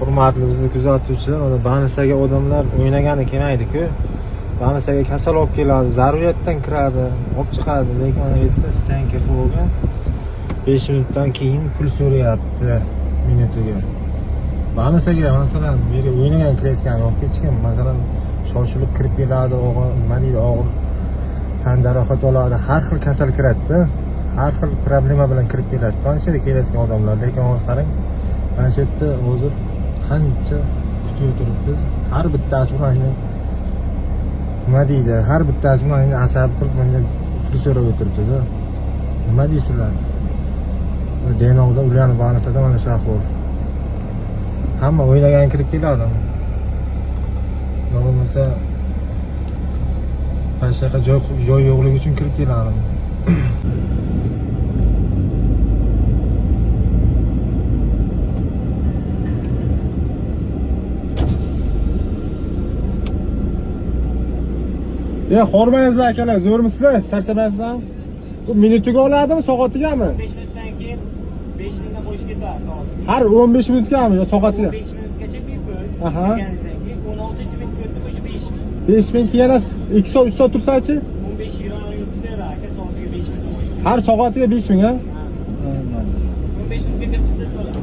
Hurmatli bizni kuzatuvchilar, mana Banisaga odamlar o'ynagani kelmaydi-ku. Banisaga kasal olib keladi, zaruriyatdan kiradi, olib chiqadi, lekin mana bu yerda stanka qilib olgan. 5 minutdan keyin pul so'rayapti minutiga. Banisaga masalan bu yerga o'ynagan kirayotgan yo'q hech kim. Masalan, shoshilib kirib keladi, nima deydi, og'ir tan jarohati oladi, har xil kasal kiradi-da. Har xil problema bilan kirib keladi. Tanishida kelayotgan odamlar, lekin hozir qarang, mana shu yerda hozir qancha kutib o'tiribmiz. Har bittasi bilan nima deydi, har bittasi bilan asabi qilib menga pul so'rab o'tiribdi-da. Nima deysizlar? Denovda ularni Banisada mana shu ahvol. Hamma o'ynagan kirib keladi. Bo'lmasa boshqa joy yo'qligi uchun kirib keladi. Hormaysizlar akalar, zo'rmisizlar? Charchamayapsizlarmi? Bu minutiga oladimi, soatigami? 15 minutdan keyin 5 minutdan qo'shib ketadi soatiga. Har 15 minutgami yo soatiga? 15 minutgacha bepul. Aha. 16-minutga o'tib o'sha 5 minut. 5 ming keyin yana 2 soat 3 soat tursa-chi? 15-20 minut ketadi aka, soatiga 5 minut qo'shib. Har soatiga 5 ming, ha? 15 minutga deb chiqsangiz bo'ladi.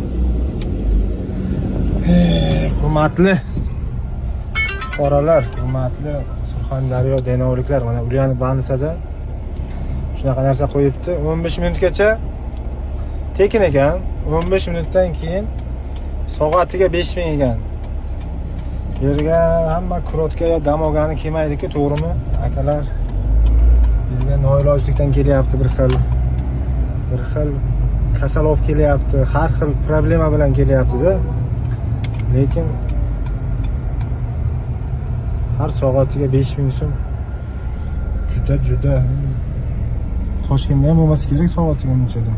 Hurmatli fuqarolar, hurmatli Surxondaryo denovliklar, mana ularni Banisada shunaqa narsa qo'yibdi. 15 minutgacha tekin ekan. 15 minutdan keyin soatiga 5 ming ekan. Yerga hamma kurotka yo damogani kelmaydi-ku, to'g'rimi? Akalar, yerga noilojlikdan kelyapti, bir xil kasal olib kelyapti, har xil problema bilan kelyapti-da. Lekin har soatiga 5 ming so'm juda Toshkentda ham bo'lmasa kerak soatiga bunchadan.